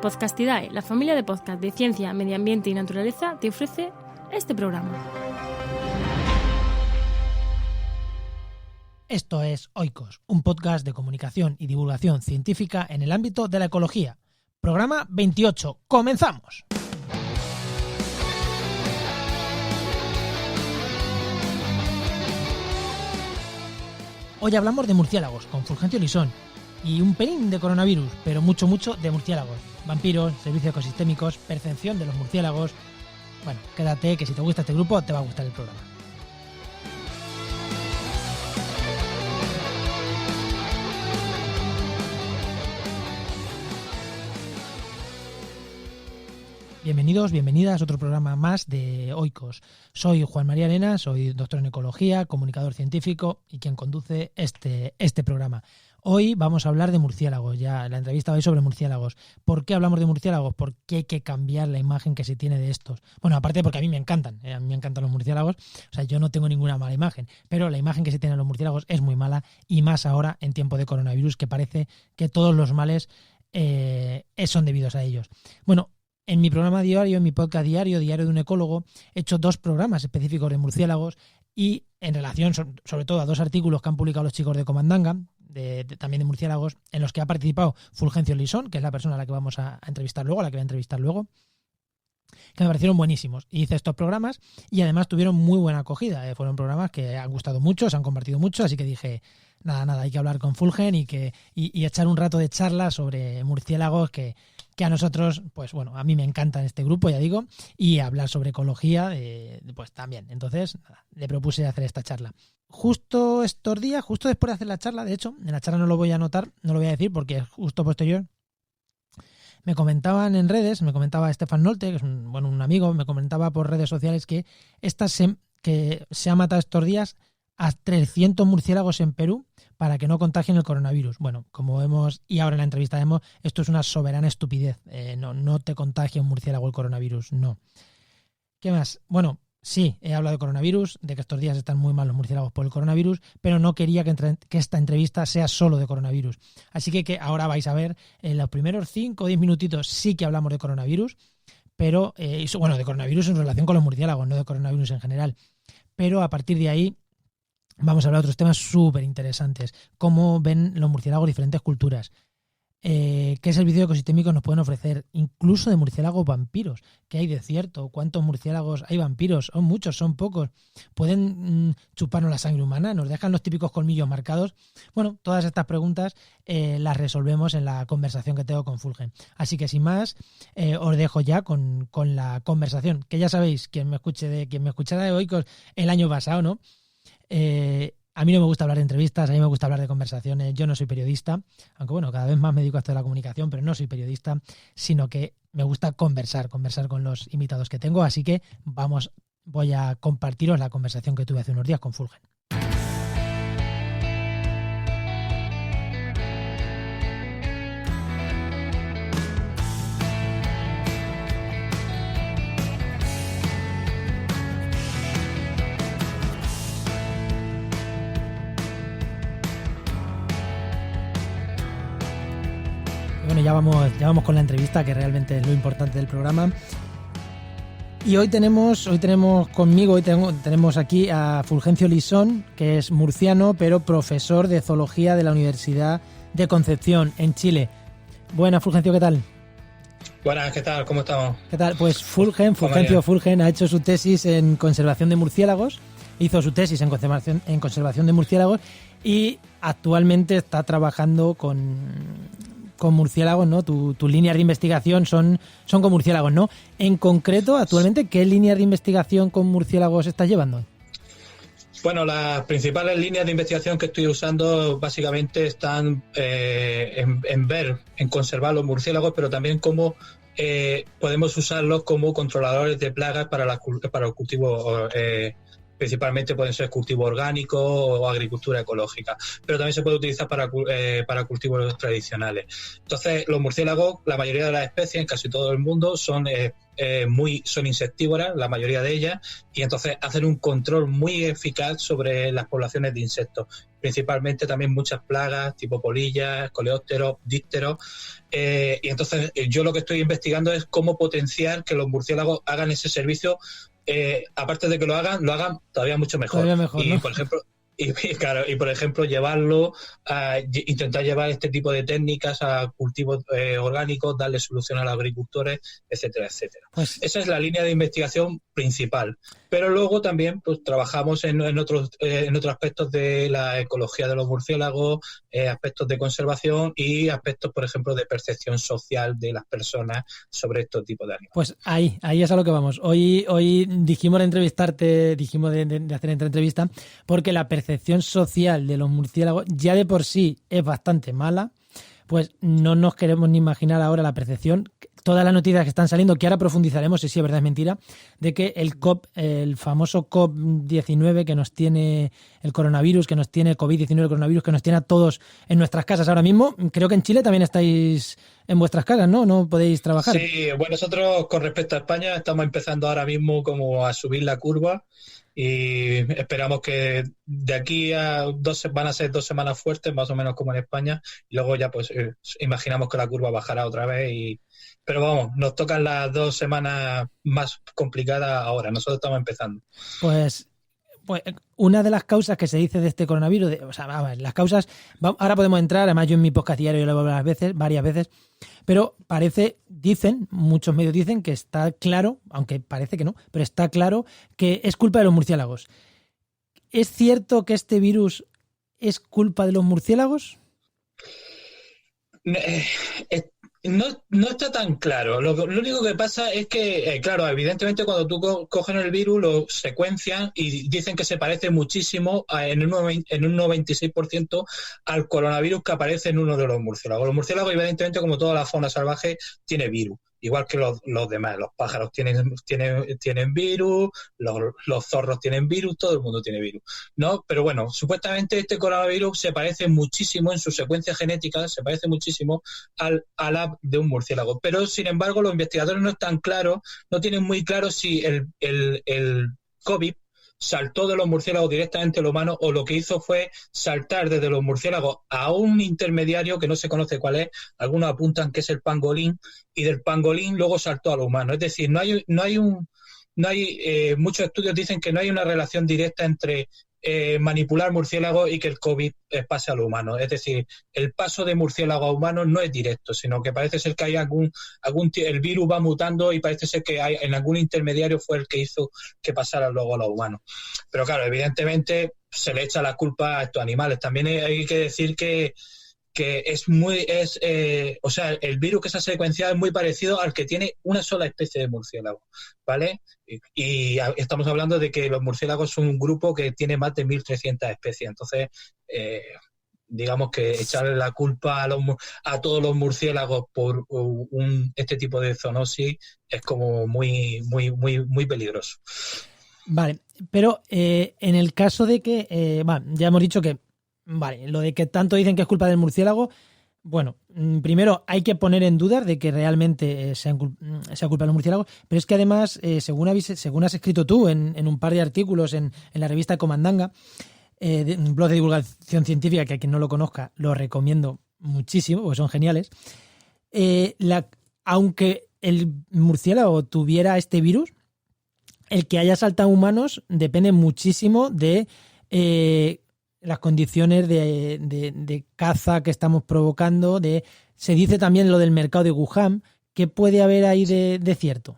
Podcastidae, la familia de podcast de ciencia, medio ambiente y naturaleza, te ofrece este programa. Esto es Oikos, un podcast de comunicación y divulgación científica en el ámbito de la ecología. Programa 28. ¡Comenzamos! Hoy hablamos de murciélagos con Fulgencio Lisón y un pelín de coronavirus, pero mucho de murciélagos. Vampiros, servicios ecosistémicos, percepción de los murciélagos. Bueno, quédate que si te gusta este grupo te va a gustar el programa. Bienvenidos, bienvenidas a otro programa más de Oikos. Soy Juan María Arena, soy doctor en ecología, comunicador científico y quien conduce este programa. Hoy vamos a hablar de murciélagos, ya la entrevista va a ir sobre murciélagos. ¿Por qué hablamos de murciélagos? ¿Por qué hay que cambiar la imagen que se tiene de estos? Bueno, aparte porque a mí me encantan los murciélagos, o sea, yo no tengo ninguna mala imagen, pero la imagen que se tiene de los murciélagos es muy mala y más ahora en tiempo de coronavirus, que parece que todos los males son debidos a ellos. Bueno, en mi programa diario, en mi podcast diario de un ecólogo, he hecho 2 programas específicos de murciélagos y en relación sobre todo a 2 artículos que han publicado los chicos de Comandanga, también de murciélagos, en los que ha participado Fulgencio Lisón, que es la persona a la que vamos a entrevistar luego, que me parecieron buenísimos. Y hice estos programas y además tuvieron muy buena acogida. Fueron programas que han gustado mucho, se han compartido mucho, así que dije, nada, hay que hablar con Fulgen y echar un rato de charla sobre murciélagos que a nosotros, pues bueno, a mí me encanta en este grupo, ya digo, y hablar sobre ecología, pues también. Entonces, nada, le propuse hacer esta charla. Justo estos días, justo después de hacer la charla, de hecho, en la charla no lo voy a anotar, no lo voy a decir porque es justo posterior, me comentaban en redes, me comentaba Stefan Nolte, que es un amigo, me comentaba por redes sociales que que se ha matado estos días a 300 murciélagos en Perú para que no contagien el coronavirus. Bueno, como vemos, y ahora en la entrevista vemos, esto es una soberana estupidez. No te contagia un murciélago el coronavirus, no. ¿Qué más? Bueno, sí, he hablado de coronavirus, de que estos días están muy mal los murciélagos por el coronavirus, pero no quería que esta entrevista sea solo de coronavirus. Así que ahora vais a ver, en los primeros 5 o 10 minutitos sí que hablamos de coronavirus, pero, de coronavirus en relación con los murciélagos, no de coronavirus en general. Pero a partir de ahí vamos a hablar de otros temas súper interesantes. Cómo ven los murciélagos diferentes culturas. ¿Qué servicios ecosistémicos nos pueden ofrecer? Incluso de murciélagos vampiros. ¿Qué hay de cierto? ¿Cuántos murciélagos hay vampiros? ¿Son muchos? ¿Son pocos? ¿Pueden chuparnos la sangre humana? ¿Nos dejan los típicos colmillos marcados? Bueno, todas estas preguntas las resolvemos en la conversación que tengo con Fulgen. Así que sin más, os dejo ya con la conversación. Que ya sabéis, quien me escuchara de Oikos el año pasado, ¿no? A mí no me gusta hablar de entrevistas, a mí me gusta hablar de conversaciones. Yo no soy periodista, aunque bueno, cada vez más me dedico a esto de la comunicación, pero no soy periodista, sino que me gusta conversar con los invitados que tengo. Así que voy a compartiros la conversación que tuve hace unos días con Fulgen. Bueno, ya vamos con la entrevista, que realmente es lo importante del programa. Y hoy tenemos aquí a Fulgencio Lisón, que es murciano, pero profesor de zoología de la Universidad de Concepción, en Chile. Buenas, Fulgencio, ¿qué tal? Buenas, ¿qué tal? ¿Cómo estamos? ¿Qué tal? Pues Fulgencio Fulgen ha hecho su tesis en conservación de murciélagos, hizo su tesis en conservación de murciélagos y actualmente está trabajando con murciélagos, ¿no? Tus líneas de investigación son con murciélagos, ¿no? En concreto, actualmente, ¿qué líneas de investigación con murciélagos estás llevando? Bueno, las principales líneas de investigación que estoy usando básicamente están en conservar los murciélagos, pero también cómo podemos usarlos como controladores de plagas para los cultivos. Principalmente pueden ser cultivo orgánico o agricultura ecológica, pero también se puede utilizar para cultivos tradicionales. Entonces, los murciélagos, la mayoría de las especies, en casi todo el mundo, son insectívoras, la mayoría de ellas, y entonces hacen un control muy eficaz sobre las poblaciones de insectos. principalmente también muchas plagas, tipo polillas, coleópteros, dípteros. Y entonces yo lo que estoy investigando es cómo potenciar que los murciélagos hagan ese servicio. Aparte de que lo hagan todavía mucho mejor. Todavía mejor, Y, ¿no? por ejemplo, por ejemplo, llevarlo a intentar llevar este tipo de técnicas a cultivos orgánicos, darle solución a los agricultores, etcétera, etcétera. Pues Esa es la línea de investigación principal. Pero luego también pues trabajamos en otros aspectos de la ecología de los murciélagos, aspectos de conservación y aspectos, por ejemplo, de percepción social de las personas sobre estos tipos de animales. Pues ahí es a lo que vamos. Hoy dijimos de entrevistarte, de hacer esta entrevista, porque la percepción social de los murciélagos ya de por sí es bastante mala, pues no nos queremos ni imaginar ahora la percepción. Todas las noticias que están saliendo, que ahora profundizaremos si es verdad o es mentira, de que el famoso COVID-19 que nos tiene el coronavirus, que nos tiene el COVID-19, el coronavirus, que nos tiene a todos en nuestras casas ahora mismo. Creo que en Chile también estáis en vuestras casas, ¿no? No podéis trabajar. Sí, bueno, nosotros con respecto a España estamos empezando ahora mismo como a subir la curva y esperamos que de aquí a van a ser 2 semanas fuertes, más o menos como en España, y luego ya pues imaginamos que la curva bajará otra vez. Pero vamos, nos tocan las 2 semanas más complicadas ahora, nosotros estamos empezando. Pues una de las causas que se dice de este coronavirus, las causas, ahora podemos entrar, además yo en mi podcast diario lo hablo varias veces, pero muchos medios dicen que está claro, aunque parece que no, pero está claro que es culpa de los murciélagos. ¿Es cierto que este virus es culpa de los murciélagos? No está tan claro. Lo único que pasa es que, claro, evidentemente cuando tú cogen el virus, lo secuencian y dicen que se parece muchísimo en un 96% al coronavirus que aparece en uno de los murciélagos. Los murciélagos, evidentemente, como toda la fauna salvaje, tiene virus. Igual que los demás, los pájaros tienen virus, los zorros tienen virus, todo el mundo tiene virus, ¿no? Pero bueno, supuestamente este coronavirus se parece muchísimo en su secuencia genética, se parece muchísimo a la de un murciélago. Pero, sin embargo, los investigadores no están claros, no tienen muy claro si el COVID saltó de los murciélagos directamente al humano o lo que hizo fue saltar desde los murciélagos a un intermediario que no se conoce cuál es, algunos apuntan que es el pangolín, y del pangolín luego saltó al humano. Es decir, muchos estudios dicen que no hay una relación directa entre manipular murciélagos y que el COVID pase al humano. Es decir, el paso de murciélago a humano no es directo, sino que parece ser que hay el virus va mutando y parece ser que en algún intermediario fue el que hizo que pasara luego a los humanos. Pero claro, evidentemente se le echa la culpa a estos animales. También hay que decir que el virus que se ha secuenciado es muy parecido al que tiene una sola especie de murciélago, ¿vale? Y estamos hablando de que los murciélagos son un grupo que tiene más de 1.300 especies. Entonces, digamos que echarle la culpa a todos los murciélagos por este tipo de zoonosis es como muy, muy, muy, muy peligroso. Vale, pero en el caso de que, ya hemos dicho que vale, lo de que tanto dicen que es culpa del murciélago, bueno, primero hay que poner en duda de que realmente sea culpa de los murciélagos, pero es que además, según has escrito tú en un par de artículos en la revista Comandanga, un blog de divulgación científica que a quien no lo conozca lo recomiendo muchísimo, porque son geniales, aunque el murciélago tuviera este virus, el que haya saltado a humanos depende muchísimo de las condiciones de caza que estamos provocando. Se dice también lo del mercado de Wuhan. ¿Qué puede haber ahí de cierto?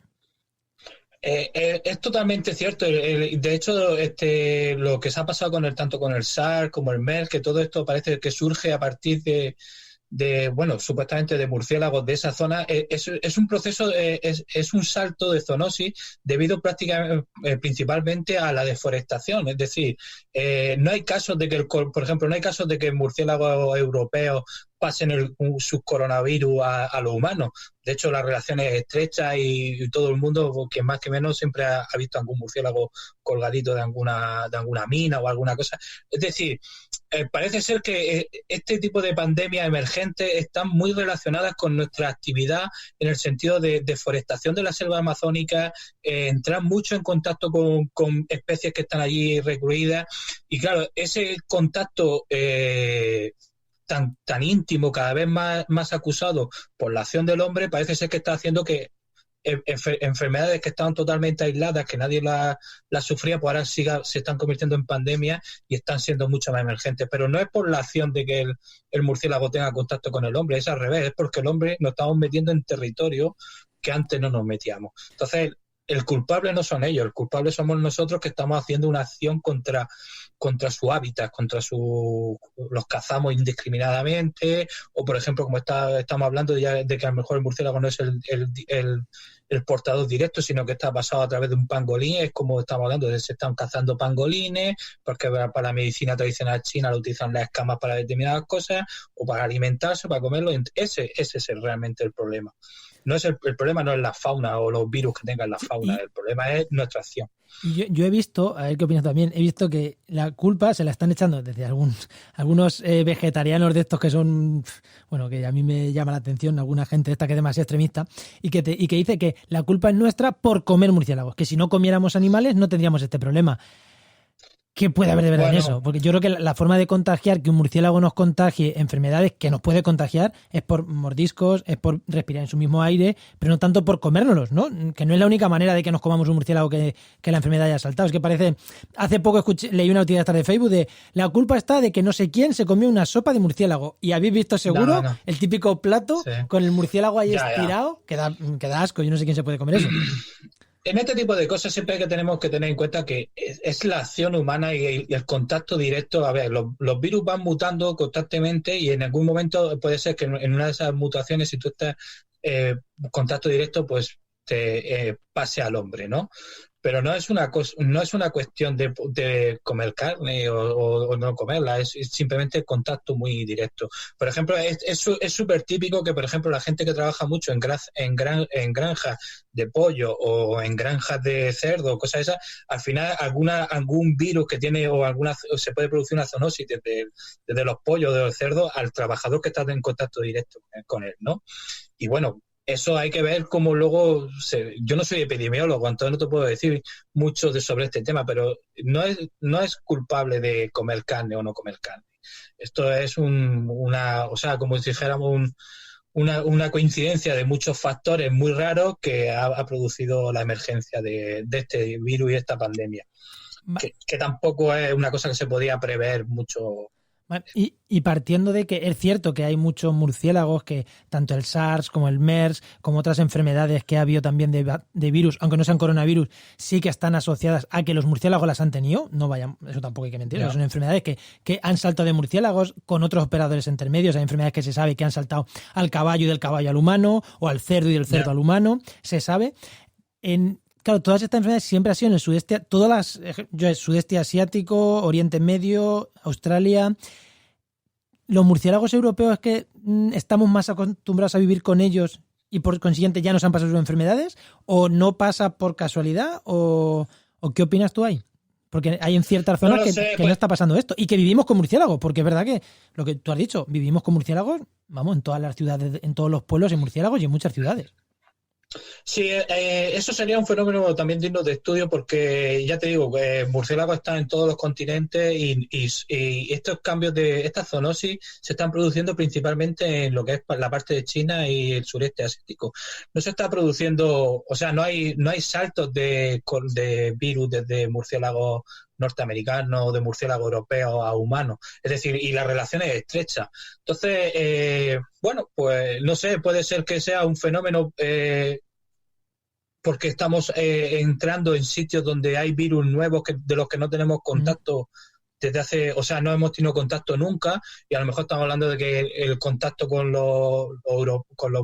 Es totalmente cierto. De hecho, lo que se ha pasado tanto con el SARS como el MERS, que todo esto parece que surge a partir de supuestamente de murciélagos de esa zona, es un proceso, es un salto de zoonosis debido prácticamente, principalmente a la deforestación. Es decir, no hay casos de que, por ejemplo, no hay casos de que murciélagos europeos pasen un subcoronavirus a los humanos. De hecho, la relación es estrecha y todo el mundo, que más que menos, siempre ha visto algún murciélago colgadito de alguna mina o alguna cosa. Es decir, parece ser que este tipo de pandemias emergentes están muy relacionadas con nuestra actividad en el sentido de deforestación de la selva amazónica, entrar mucho en contacto con especies que están allí recluidas. Y claro, ese contacto tan íntimo, cada vez más acusado por la acción del hombre, parece ser que está haciendo que enfermedades que estaban totalmente aisladas, que nadie las sufría, pues ahora se están convirtiendo en pandemias y están siendo mucho más emergentes. Pero no es por la acción de que el murciélago tenga contacto con el hombre, es al revés, es porque el hombre nos estamos metiendo en territorio que antes no nos metíamos. Entonces, el culpable no son ellos, el culpable somos nosotros, que estamos haciendo una acción contra su hábitat, los cazamos indiscriminadamente, o por ejemplo, como estamos hablando ya de que a lo mejor el murciélago no es el portador directo, sino que está pasado a través de un pangolín. Es como estamos hablando de se están cazando pangolines, porque para la medicina tradicional china lo utilizan las escamas para determinadas cosas, o para alimentarse, para comerlo. Ese es realmente el problema. No es el problema no es la fauna o los virus que tengan la fauna, el problema es nuestra acción. Yo he visto, a ver qué opinas también, he visto que la culpa se la están echando desde algunos vegetarianos de estos que son, bueno, que a mí me llama la atención, alguna gente esta que es demasiado extremista, y que dice que la culpa es nuestra por comer murciélagos, que si no comiéramos animales no tendríamos este problema. ¿Qué puede haber de verdad en eso? Porque yo creo que la forma de contagiar, que un murciélago nos contagie enfermedades que nos puede contagiar, es por mordiscos, es por respirar en su mismo aire, pero no tanto por comérnoslos, ¿no? Que no es la única manera de que nos comamos un murciélago que la enfermedad haya saltado. Es que parece... Hace poco leí una noticia de Facebook de la culpa está de que no sé quién se comió una sopa de murciélago. ¿Y habéis visto seguro el típico plato con el murciélago ahí estirado? Que da asco. Yo no sé quién se puede comer eso. En este tipo de cosas siempre tenemos que tener en cuenta que es la acción humana y el contacto directo. A ver, los virus van mutando constantemente y en algún momento puede ser que en una de esas mutaciones, si tú estás en contacto directo, pues te pase al hombre, ¿no? Pero no es una cuestión de comer carne o no comerla, es simplemente contacto muy directo. Por ejemplo, es súper típico que, por ejemplo, la gente que trabaja mucho en granjas de pollo o en granjas de cerdo, cosas esas, al final algún virus que tiene o se puede producir una zoonosis desde los pollos, de los cerdos, al trabajador que está en contacto directo con él, ¿no? Y bueno, eso hay que ver cómo luego... Yo no soy epidemiólogo, entonces no te puedo decir mucho sobre este tema, pero no es culpable de comer carne o no comer carne. Esto es como si dijéramos una coincidencia de muchos factores muy raros que ha producido la emergencia de este virus y esta pandemia. Que tampoco es una cosa que se podía prever mucho. Bueno, y partiendo de que es cierto que hay muchos murciélagos, que tanto el SARS como el MERS, como otras enfermedades que ha habido también de virus, aunque no sean coronavirus, sí que están asociadas a que los murciélagos las han tenido. No vayan, eso tampoco hay que mentir. No. Son enfermedades que han saltado de murciélagos con otros operadores intermedios. Hay enfermedades que se sabe que han saltado al caballo y del caballo al humano, o al cerdo y del cerdo al humano. Se sabe. Claro, todas estas enfermedades siempre han sido en el sudeste, sudeste asiático, Oriente Medio, Australia. Los murciélagos europeos es que estamos más acostumbrados a vivir con ellos y por consiguiente ya nos han pasado sus enfermedades, o no pasa por casualidad, o ¿qué opinas tú ahí? Porque hay en ciertas zonas que no está pasando esto y que vivimos con murciélagos, porque es verdad que lo que tú has dicho, vivimos con murciélagos, vamos, en todas las ciudades, en todos los pueblos hay murciélagos y en muchas ciudades. Sí, eso sería un fenómeno también digno de estudio porque, ya te digo, murciélagos están en todos los continentes y estos cambios de esta zoonosis se están produciendo principalmente en lo que es la parte de China y el sureste asiático. No se está produciendo, o sea, no hay saltos de virus desde murciélagos norteamericanos o de murciélago europeo a humanos. Es decir, y la relación es estrecha. Entonces, bueno, pues no sé, puede ser que sea un fenómeno porque estamos entrando en sitios donde hay virus nuevos de los que no tenemos contacto desde hace, o sea, no hemos tenido contacto nunca, y a lo mejor estamos hablando de que el contacto con los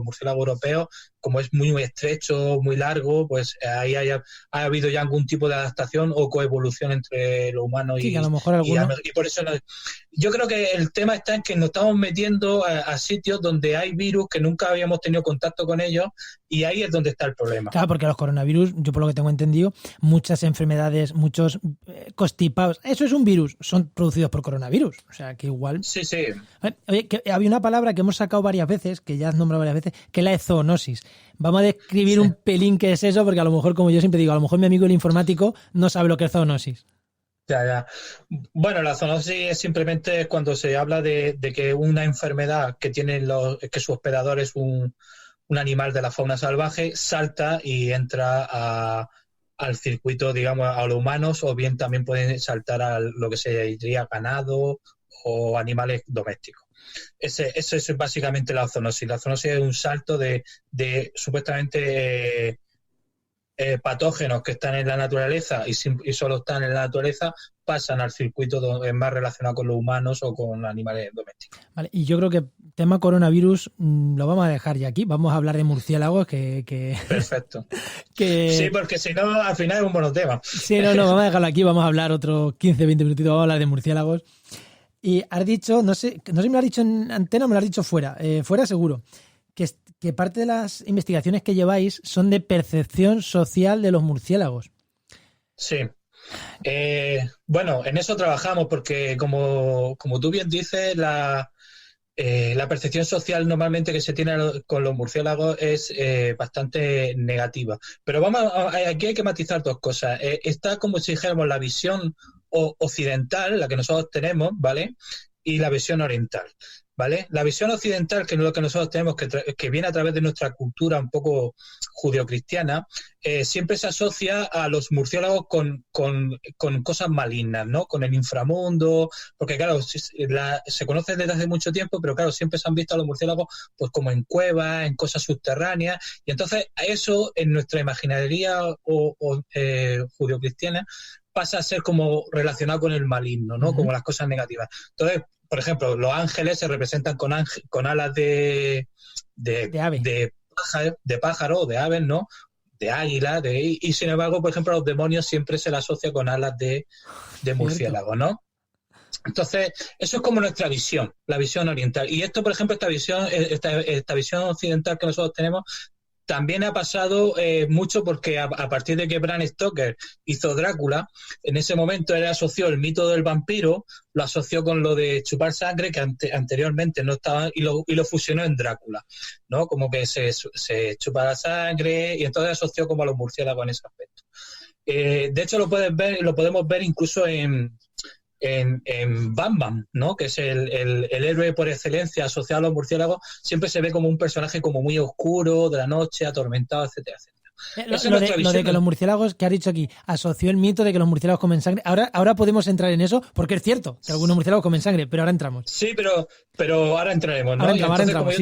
murciélagos europeos, como es muy, muy estrecho, muy largo, pues ahí ha habido ya algún tipo de adaptación o coevolución entre los humanos sí, a lo mejor y por eso yo creo que el tema está en que nos estamos metiendo a sitios donde hay virus que nunca habíamos tenido contacto con ellos, y ahí es donde está el problema. Claro, porque los coronavirus, yo por lo que tengo entendido, muchas enfermedades, muchos constipados, eso es un virus, son producidos por coronavirus. O sea, que igual... Sí, sí. Oye, que había una palabra que hemos sacado varias veces, que ya has nombrado varias veces, que es la zoonosis. Vamos a describir un pelín qué es eso, porque a lo mejor, como yo siempre digo, a lo mejor mi amigo el informático no sabe lo que es zoonosis. Ya. Bueno, la zoonosis es simplemente cuando se habla de que una enfermedad que tiene que su hospedador es un animal de la fauna salvaje, salta y entra al circuito, digamos, a los humanos, o bien también pueden saltar a lo que se diría ganado o animales domésticos. Eso es básicamente la zoonosis. La zoonosis es un salto de supuestamente patógenos que están en la naturaleza y solo están en la naturaleza, pasan al circuito más relacionado con los humanos o con animales domésticos. Vale, y yo creo que tema coronavirus lo vamos a dejar ya aquí. Vamos a hablar de murciélagos que... Perfecto. que... Sí, porque si no, al final es un monotema. Sí, no, vamos a dejarlo aquí. Vamos a hablar otros 15, 20 minutitos. Vamos a hablar de murciélagos. Y has dicho, no sé si me lo has dicho en antena o me lo has dicho fuera. Fuera seguro. Que parte de las investigaciones que lleváis son de percepción social de los murciélagos. Sí. Bueno, en eso trabajamos porque, como tú bien dices, la percepción social normalmente que se tiene con los murciélagos es bastante negativa. Pero aquí hay que matizar dos cosas. Está como si dijéramos la visión occidental, la que nosotros tenemos, ¿vale? Y la visión oriental. ¿Vale? La visión occidental, que es lo que nosotros tenemos, que viene a través de nuestra cultura un poco judeocristiana, siempre se asocia a los murciélagos con cosas malignas, ¿no? Con el inframundo, porque claro, se conoce desde hace mucho tiempo, pero claro, siempre se han visto a los murciélagos pues como en cuevas, en cosas subterráneas, y entonces eso en nuestra imaginaria judeocristiana pasa a ser como relacionado con el maligno, ¿no? Uh-huh. Como las cosas negativas. Entonces, por ejemplo, los ángeles se representan con alas de ave. de pájaro o de aves, ¿no? De águila, y sin embargo, por ejemplo, a los demonios siempre se le asocia con alas de murciélago, ¿no? Entonces, eso es como nuestra visión, la visión oriental. Y esto, por ejemplo, esta visión occidental que nosotros tenemos, también ha pasado mucho porque a partir de que Bram Stoker hizo Drácula, en ese momento él asoció el mito del vampiro, lo asoció con lo de chupar sangre, que anteriormente no estaba, y lo fusionó en Drácula, ¿no? Como que se chupa la sangre, y entonces asoció como a los murciélagos en ese aspecto. De hecho, lo podemos ver incluso en Batman, ¿no? Que es el héroe por excelencia asociado a los murciélagos, siempre se ve como un personaje como muy oscuro, de la noche, atormentado, etcétera, etcétera. Lo de que los murciélagos, que has dicho aquí, asoció el mito de que los murciélagos comen sangre. Ahora podemos entrar en eso, porque es cierto que algunos murciélagos comen sangre, pero ahora entramos. Sí, pero ahora entraremos, ¿no? Ahora entramos,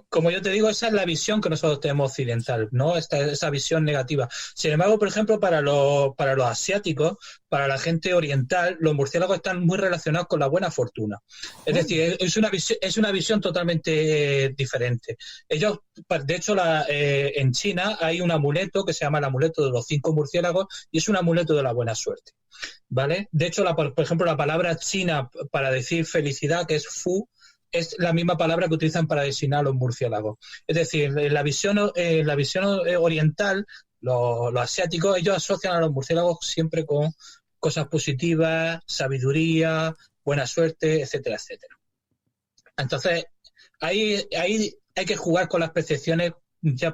como yo te digo, esa es la visión que nosotros tenemos occidental, ¿no? Esa visión negativa. Sin embargo, por ejemplo, para los asiáticos, para la gente oriental, los murciélagos están muy relacionados con la buena fortuna. Es decir, es una visión totalmente diferente. Ellos, de hecho, en China hay un amuleto que se llama el amuleto de los 5 murciélagos, y es un amuleto de la buena suerte, ¿vale? De hecho, por ejemplo, la palabra china para decir felicidad, que es fu, es la misma palabra que utilizan para designar a los murciélagos. Es decir, en la visión oriental, los asiáticos, ellos asocian a los murciélagos siempre con cosas positivas, sabiduría, buena suerte, etcétera, etcétera. Entonces, ahí hay que jugar con las percepciones,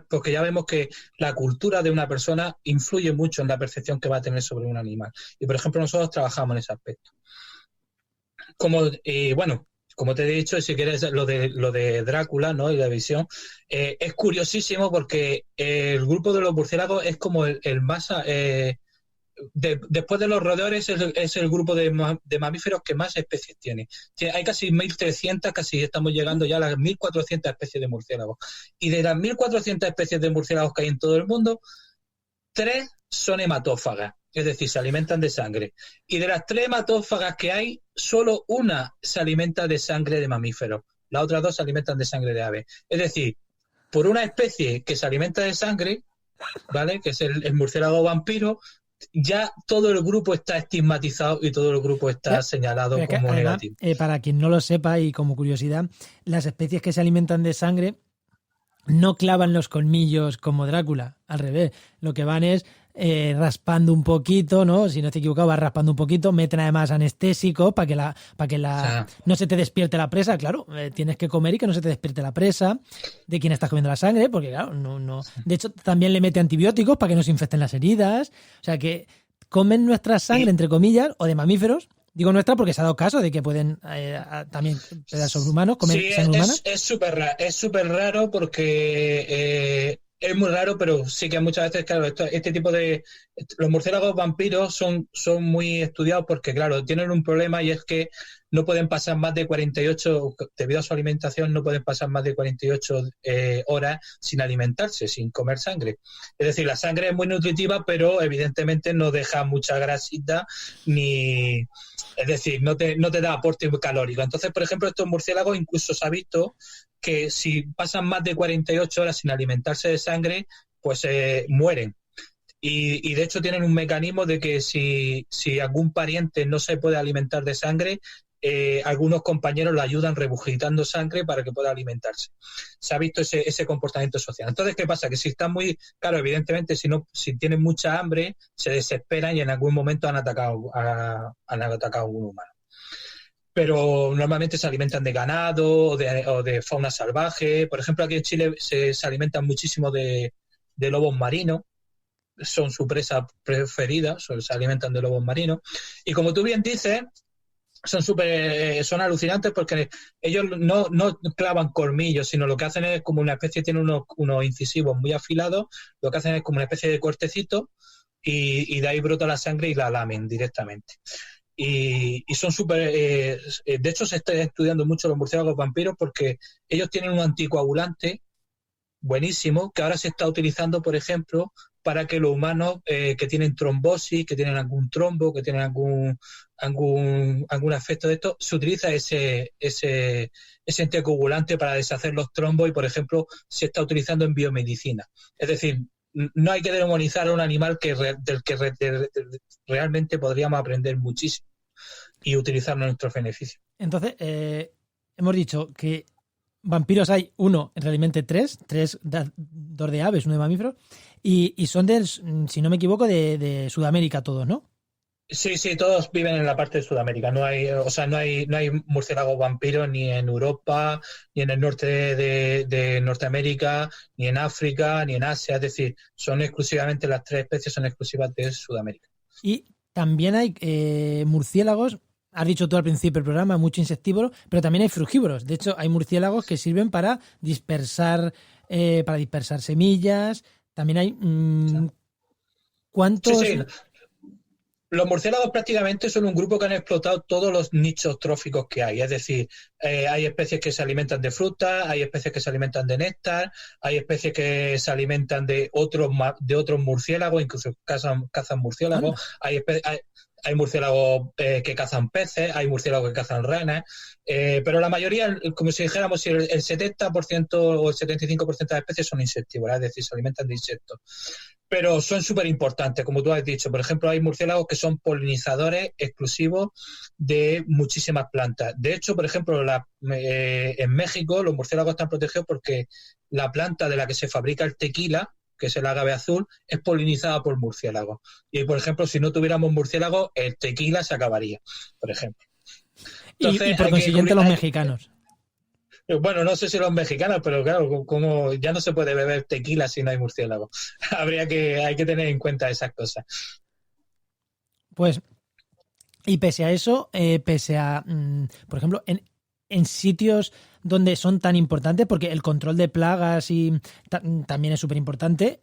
porque ya vemos que la cultura de una persona influye mucho en la percepción que va a tener sobre un animal. Y, por ejemplo, nosotros trabajamos en ese aspecto. Como te he dicho, si quieres lo de Drácula, ¿no? Y la visión, es curiosísimo porque el grupo de los murciélagos es como el más... después de los roedores es el grupo de mamíferos que más especies tiene. Hay casi 1.300, casi estamos llegando ya a las 1.400 especies de murciélagos. Y de las 1.400 especies de murciélagos que hay en todo el mundo, 3 son hematófagas, es decir, se alimentan de sangre. Y de las 3 hematófagas que hay, solo una se alimenta de sangre de mamíferos. Las otras 2 se alimentan de sangre de aves. Es decir, por una especie que se alimenta de sangre, ¿vale? Que es el murciélago vampiro, ya todo el grupo está estigmatizado y todo el grupo está señalado Pero como además, negativo. Para quien no lo sepa y como curiosidad, las especies que se alimentan de sangre no clavan los colmillos como Drácula, al revés. Lo que van es raspando un poquito, ¿no? Si no estoy equivocado, vas raspando un poquito, meten además anestésicos para que no se te despierte la presa, claro, tienes que comer y que no se te despierte la presa de quien estás comiendo la sangre, porque claro, no. De hecho, también le mete antibióticos para que no se infecten las heridas. O sea que comen nuestra sangre, entre comillas, o de mamíferos. Digo nuestra porque se ha dado caso de que pueden también sobre humanos comer sangre humana. Es súper raro porque es muy raro, pero sí que muchas veces, claro, este tipo de... Los murciélagos vampiros son muy estudiados porque, claro, tienen un problema y es que no pueden pasar más de 48, debido a su alimentación, no pueden pasar más de 48 horas sin alimentarse, sin comer sangre. Es decir, la sangre es muy nutritiva, pero evidentemente no deja mucha grasita ni... Es decir, no te da aporte calórico. Entonces, por ejemplo, estos murciélagos incluso se ha visto que si pasan más de 48 horas sin alimentarse de sangre, pues mueren. Y de hecho tienen un mecanismo de que si algún pariente no se puede alimentar de sangre, algunos compañeros lo ayudan regurgitando sangre para que pueda alimentarse. Se ha visto ese comportamiento social. Entonces, ¿qué pasa? Que si están muy... Claro, evidentemente, si tienen mucha hambre, se desesperan y en algún momento han atacado a un humano. Pero normalmente se alimentan de ganado o de fauna salvaje. Por ejemplo, aquí en Chile se alimentan muchísimo de lobos marinos. Son su presa preferida, se alimentan de lobos marinos. Y como tú bien dices, son alucinantes porque ellos no clavan colmillos, sino lo que hacen es como una especie, tienen unos incisivos muy afilados, lo que hacen es como una especie de cortecito y de ahí brota la sangre y la lamen directamente. Y son súper... de hecho, se está estudiando mucho los murciélagos vampiros porque ellos tienen un anticoagulante buenísimo que ahora se está utilizando, por ejemplo, para que los humanos que tienen trombosis, que tienen algún trombo, que tienen algún efecto de esto, se utiliza ese anticoagulante para deshacer los trombos y, por ejemplo, se está utilizando en biomedicina. Es decir, no hay que demonizar a un animal del que realmente podríamos aprender muchísimo y utilizarlo a nuestro beneficio. Entonces, hemos dicho que vampiros hay realmente tres, dos de aves, uno de mamíferos, y son si no me equivoco, de Sudamérica todos, ¿no? Sí, todos viven en la parte de Sudamérica. No hay murciélagos vampiros ni en Europa, ni en el norte de Norteamérica, ni en África, ni en Asia. Es decir, las tres especies son exclusivas de Sudamérica. Y también hay murciélagos. Has dicho tú al principio del programa, mucho insectívoro, pero también hay frugívoros. De hecho, hay murciélagos que sirven para dispersar semillas. También hay... ¿Cuántos...? Sí. Los murciélagos prácticamente son un grupo que han explotado todos los nichos tróficos que hay. Es decir, hay especies que se alimentan de frutas, hay especies que se alimentan de néctar, hay especies que se alimentan de otros murciélagos, incluso cazan murciélagos. Hay murciélagos que cazan peces, hay murciélagos que cazan ranas, pero la mayoría, como si dijéramos, el 70% o el 75% de las especies son insectívoras, es decir, se alimentan de insectos. Pero son súper importantes, como tú has dicho. Por ejemplo, hay murciélagos que son polinizadores exclusivos de muchísimas plantas. De hecho, por ejemplo, en México los murciélagos están protegidos porque la planta de la que se fabrica el tequila, que es el agave azul, es polinizada por murciélagos. Y, por ejemplo, si no tuviéramos murciélagos, el tequila se acabaría, por ejemplo. Entonces, y por consiguiente los mexicanos. Bueno, no sé si los mexicanos, pero claro, como ya no se puede beber tequila si no hay murciélago. Hay que tener en cuenta esas cosas. Pues, y pese a eso, por ejemplo, en sitios donde son tan importantes, porque el control de plagas también es súper importante,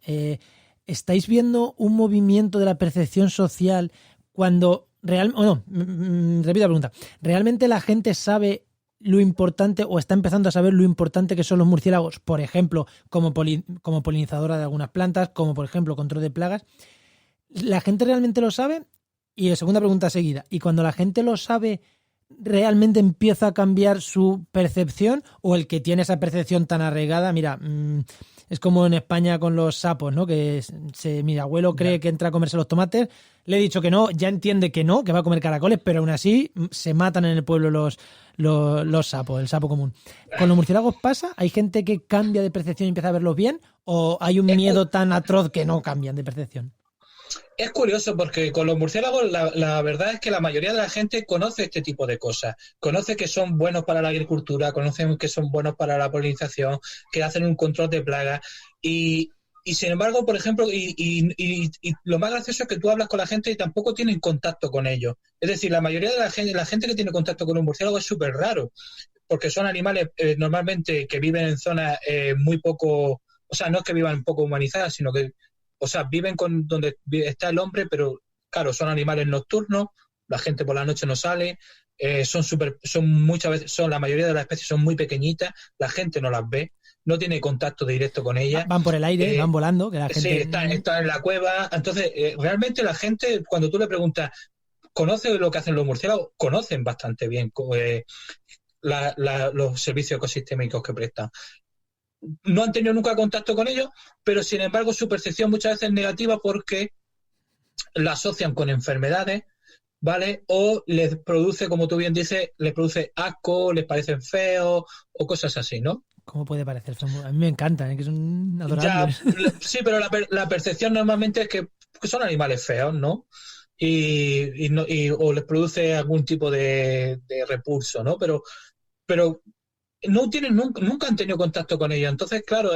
¿estáis viendo un movimiento de la percepción social cuando repito la pregunta, ¿realmente la gente sabe lo importante o está empezando a saber lo importante que son los murciélagos, por ejemplo, como polinizadora de algunas plantas, como por ejemplo control de plagas? ¿La gente realmente lo sabe? Y segunda pregunta seguida, ¿y cuando la gente lo sabe, realmente empieza a cambiar su percepción, o el que tiene esa percepción tan arraigada, mira, es como en España con los sapos, ¿no? Que mi abuelo cree que entra a comerse los tomates, le he dicho que no, ya entiende que no, que va a comer caracoles, pero aún así se matan en el pueblo los sapos, el sapo común. ¿Con los murciélagos pasa? ¿Hay gente que cambia de percepción y empieza a verlos bien? ¿O hay un miedo tan atroz que no cambian de percepción? Es curioso porque con los murciélagos la verdad es que la mayoría de la gente conoce este tipo de cosas. Conoce que son buenos para la agricultura, conocen que son buenos para la polinización, que hacen un control de plagas y sin embargo, por ejemplo, y lo más gracioso es que tú hablas con la gente y tampoco tienen contacto con ellos. Es decir, la mayoría de la gente que tiene contacto con un murciélago es súper raro, porque son animales normalmente que viven en zonas muy poco, o sea, no es que vivan poco humanizadas, sino que, o sea, viven con donde está el hombre, pero claro, son animales nocturnos, la gente por la noche no sale, la mayoría de las especies son muy pequeñitas, la gente no las ve, no tiene contacto directo con ellas. Van por el aire, van volando. Que la gente... Sí, están en la cueva. Entonces, realmente la gente, cuando tú le preguntas, ¿conoce lo que hacen los murciélagos? Conocen bastante bien los servicios ecosistémicos que prestan. No han tenido nunca contacto con ellos, pero sin embargo su percepción muchas veces es negativa porque la asocian con enfermedades, ¿vale? O les produce, como tú bien dices, les produce asco, les parecen feos o cosas así, ¿no? ¿Cómo puede parecer? A mí me encantan, que son adorables. Ya, sí, pero la percepción normalmente es que son animales feos, ¿no? O les produce algún tipo de repulso, ¿no? Pero no tienen nunca han tenido contacto con ellos. Entonces, claro,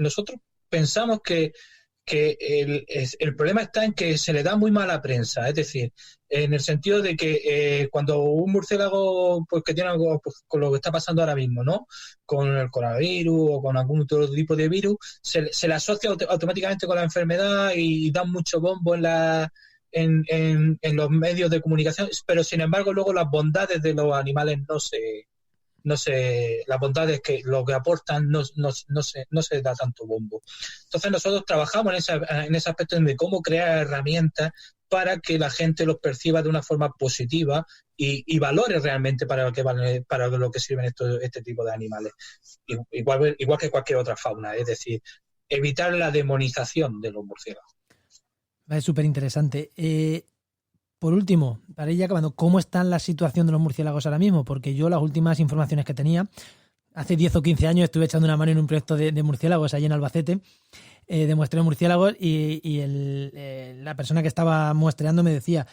nosotros pensamos que el problema está en que se le da muy mala prensa, es decir, en el sentido de que cuando un murciélago pues que tiene algo pues, con lo que está pasando ahora mismo, ¿no? Con el coronavirus o con algún otro tipo de virus, se le asocia automáticamente con la enfermedad y dan mucho bombo en los medios de comunicación, pero sin embargo luego las bondades de los animales las bondades que lo que aportan no se da tanto bombo. Entonces nosotros trabajamos en ese aspecto de cómo crear herramientas para que la gente los perciba de una forma positiva y valore realmente para lo que sirven este tipo de animales. Igual que cualquier otra fauna, es decir, evitar la demonización de los murciélagos. Es súper interesante. Por último, para ir acabando, ¿cómo está la situación de los murciélagos ahora mismo? Porque yo las últimas informaciones que tenía, hace 10 o 15 años estuve echando una mano en un proyecto de murciélagos allí en Albacete, de muestreo de murciélagos, y la persona que estaba muestreando me decía,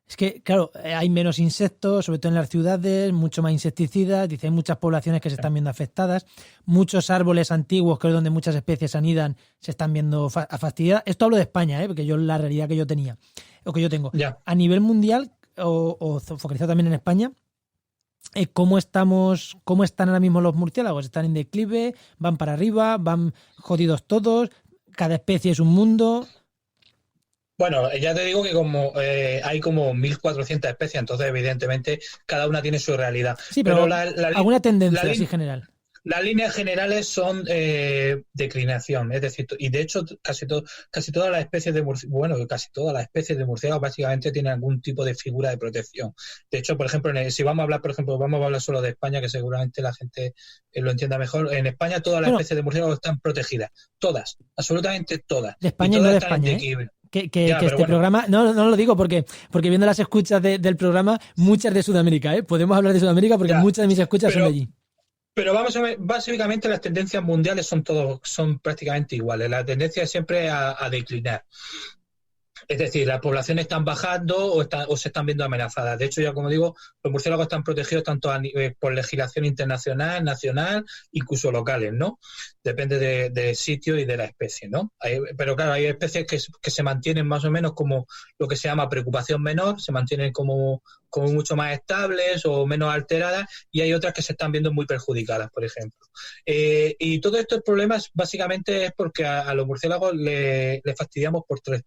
es que, claro, hay menos insectos, sobre todo en las ciudades, mucho más insecticidas, dice, hay muchas poblaciones que se están viendo afectadas, muchos árboles antiguos, que es donde muchas especies anidan, se están viendo fastidiadas. Esto hablo de España, porque yo la realidad que yo tenía, o que yo tengo. Ya. A nivel mundial, o focalizado también en España, ¿cómo están ahora mismo los murciélagos? ¿Están en declive? ¿Van para arriba? ¿Van jodidos todos? ¿Cada especie es un mundo? Bueno, ya te digo que como hay como 1.400 especies, entonces evidentemente cada una tiene su realidad. Sí, pero alguna tendencia así general. Las líneas generales son declinación, es decir, y de hecho casi todas las especies de murciélagos básicamente tienen algún tipo de figura de protección. De hecho, por ejemplo, si vamos a hablar solo de España, que seguramente la gente lo entienda mejor. En España todas las especies de murciélagos están protegidas, todas, absolutamente todas. De España y no de España, programa, no lo digo porque viendo las escuchas del programa, muchas de Sudamérica, podemos hablar de Sudamérica porque muchas de mis escuchas son de allí. Pero vamos a ver, básicamente las tendencias mundiales son prácticamente iguales. La tendencia es siempre a declinar. Es decir, las poblaciones están bajando o se están viendo amenazadas. De hecho, ya como digo, los murciélagos están protegidos tanto por legislación internacional, nacional, incluso locales, ¿no? Depende del sitio y de la especie, ¿no? Pero claro, hay especies que se mantienen más o menos como lo que se llama preocupación menor, se mantienen como mucho más estables o menos alteradas, y hay otras que se están viendo muy perjudicadas, por ejemplo. Y todos estos problemas básicamente es porque a los murciélagos le fastidiamos por tres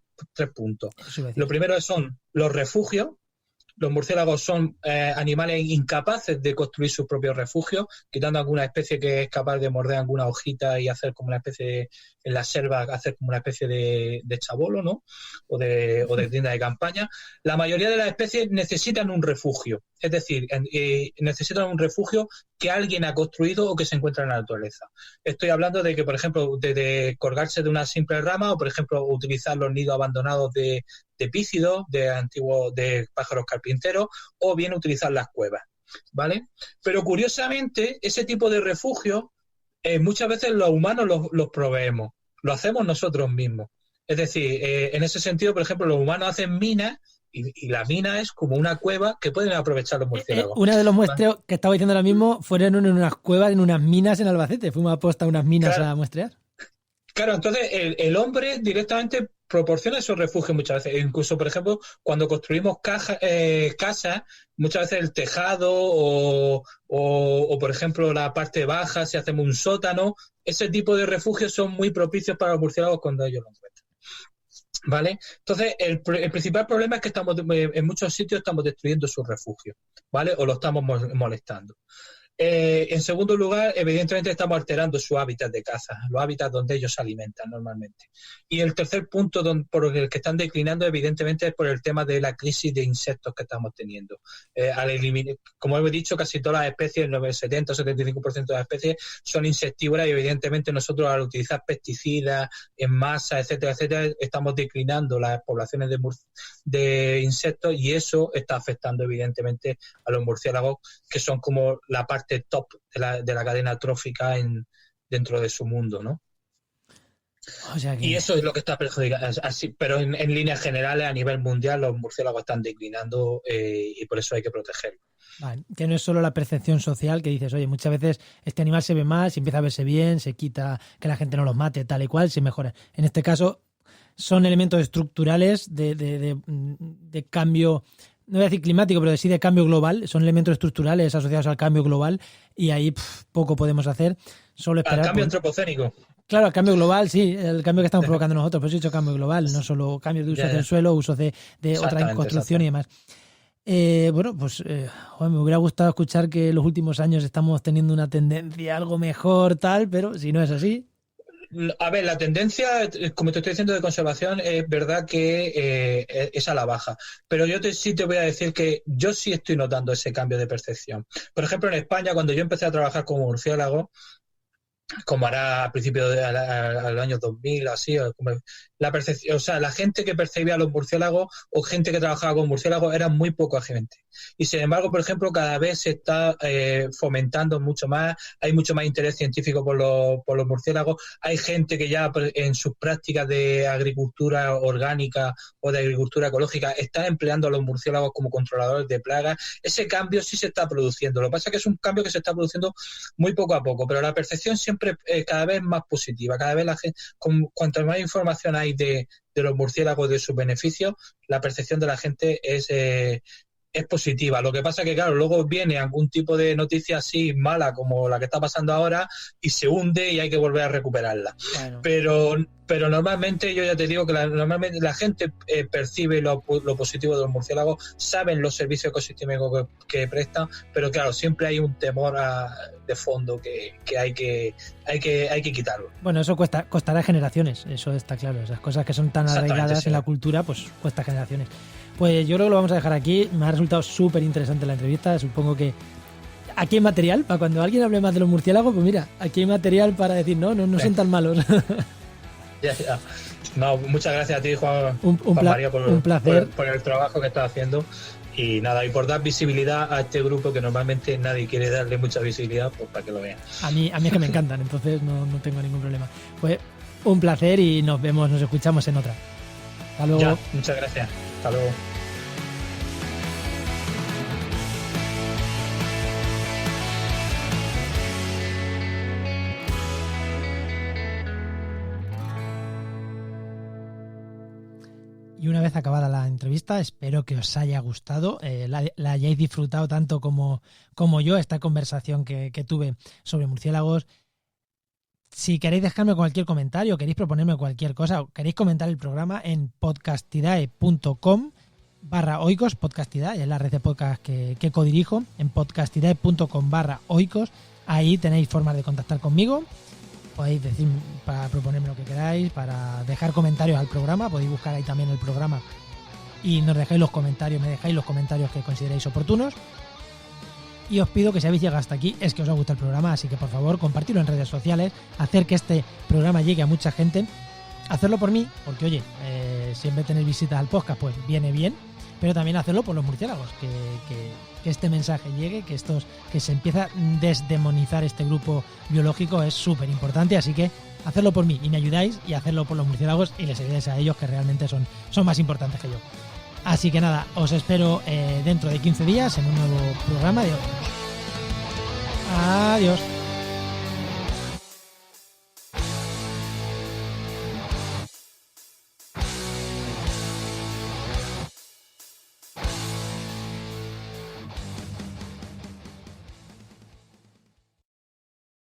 puntos. Lo primero son los refugios. Los murciélagos son animales incapaces de construir sus propios refugios, quitando alguna especie que es capaz de morder alguna hojita y hacer como una especie, en la selva, hacer como una especie de chabolo, ¿no? O de tienda de campaña. La mayoría de las especies necesitan un refugio. Es decir, necesitan un refugio que alguien ha construido o que se encuentra en la naturaleza. Estoy hablando de que, por ejemplo, de colgarse de una simple rama o, por ejemplo, utilizar los nidos abandonados de epícidos, de pájaros carpinteros, o bien utilizar las cuevas, ¿vale? Pero curiosamente, ese tipo de refugio muchas veces los humanos los proveemos, lo hacemos nosotros mismos. Es decir, en ese sentido, por ejemplo, los humanos hacen minas y la mina es como una cueva que pueden aprovechar los murciélagos. Uno de los muestreos que estaba diciendo ahora mismo fueron en unas cuevas, en unas minas en Albacete. Fuimos a posta a unas minas, claro, a muestrear. Claro, entonces el hombre directamente proporciona esos refugios muchas veces. Incluso, por ejemplo, cuando construimos casas, muchas veces el tejado o, por ejemplo, la parte baja, si hacemos un sótano, ese tipo de refugios son muy propicios para los murciélagos cuando ellos lo encuentran. ¿Vale? Entonces, el principal problema es que en muchos sitios estamos destruyendo sus refugios, ¿vale? O lo estamos molestando. En segundo lugar, evidentemente estamos alterando su hábitat de caza, los hábitats donde ellos se alimentan normalmente. Y el tercer punto por el que están declinando, evidentemente, es por el tema de la crisis de insectos que estamos teniendo. Como he dicho, casi todas las especies, el 70 o 75% de las especies son insectívoras y evidentemente nosotros al utilizar pesticidas en masa, etcétera, etcétera, estamos declinando las poblaciones de insectos y eso está afectando evidentemente a los murciélagos, que son como la parte top de la cadena trófica dentro de su mundo, ¿no? O sea que... Y eso es lo que está perjudicando. Así, pero en líneas generales, a nivel mundial, los murciélagos están declinando y por eso hay que protegerlos. Vale, que no es solo la percepción social que dices, oye, muchas veces este animal se ve mal, se empieza a verse bien, se quita que la gente no los mate, tal y cual, se mejora. En este caso, son elementos estructurales de cambio, no voy a decir climático, pero sí de cambio global. Son elementos estructurales asociados al cambio global y ahí poco podemos hacer. Solo esperar. Al cambio antropocénico. Claro, el cambio global, sí, el cambio que estamos provocando nosotros. Por eso he dicho cambio global, no solo cambios de usos del suelo, usos de otra construcción y demás. Bueno, pues me hubiera gustado escuchar que en los últimos años estamos teniendo una tendencia algo mejor, tal, pero si no es así... A ver, la tendencia, como te estoy diciendo, de conservación, es verdad que es a la baja. Pero yo sí te voy a decir que yo sí estoy notando ese cambio de percepción. Por ejemplo, en España, cuando yo empecé a trabajar como murciélago, como hará a principios del año 2000, así, la percepción, o sea, la gente que percibía los murciélagos o gente que trabajaba con murciélagos era muy poca gente. Y sin embargo, por ejemplo, cada vez se está fomentando mucho más, hay mucho más interés científico por los murciélagos, hay gente que ya en sus prácticas de agricultura orgánica o de agricultura ecológica está empleando a los murciélagos como controladores de plagas. Ese cambio sí se está produciendo, lo que pasa es que es un cambio que se está produciendo muy poco a poco, pero la percepción siempre cada vez más positiva, cada vez la gente, cuanto más información hay de los murciélagos, de sus beneficios, la percepción de la gente es positiva. Lo que pasa es que, claro, luego viene algún tipo de noticia así mala como la que está pasando ahora y se hunde y hay que volver a recuperarla. Bueno. Pero normalmente, yo ya te digo que normalmente la gente percibe lo positivo de los murciélagos, saben los servicios ecosistémicos que prestan, pero claro, siempre hay un temor de fondo que hay que quitarlo. Bueno, eso costará generaciones, eso está claro. Esas cosas que son tan arraigadas en la cultura, pues cuesta generaciones. Pues yo creo que lo vamos a dejar aquí. Me ha resultado súper interesante la entrevista. Supongo que aquí hay material para cuando alguien hable más de los murciélagos, pues mira, aquí hay material para decir no son tan malos. Ya. No, muchas gracias a ti, Juan María, un placer. Por el trabajo que estás haciendo. Y nada, y por dar visibilidad a este grupo que normalmente nadie quiere darle mucha visibilidad, pues para que lo vean. A mí es que me encantan, entonces no tengo ningún problema. Pues un placer y nos escuchamos en otra. Hasta luego. Ya, muchas gracias. Hasta luego. Y una vez acabada la entrevista, espero que os haya gustado, la hayáis disfrutado tanto como yo, esta conversación que tuve sobre murciélagos. Si queréis dejarme cualquier comentario, queréis proponerme cualquier cosa, o queréis comentar el programa en podcastidae.com/oikos, Podcastidae, es la red de podcast que codirijo, en podcastidae.com/oikos, ahí tenéis formas de contactar conmigo. Podéis decir para proponerme lo que queráis, para dejar comentarios al programa, podéis buscar ahí también el programa y nos dejáis los comentarios, me dejáis los comentarios que consideréis oportunos. Y os pido que si habéis llegado hasta aquí es que os ha gustado el programa, así que por favor compartidlo en redes sociales, hacer que este programa llegue a mucha gente, hacerlo por mí, porque oye, siempre tener visitas al podcast pues viene bien, pero también hacerlo por los murciélagos, que este mensaje llegue, que se empieza a desdemonizar este grupo biológico es súper importante, así que hacerlo por mí y me ayudáis, y hacerlo por los murciélagos y les ayudáis a ellos, que realmente son más importantes que yo. Así que nada, os espero dentro de 15 días en un nuevo programa de Otros. Adiós.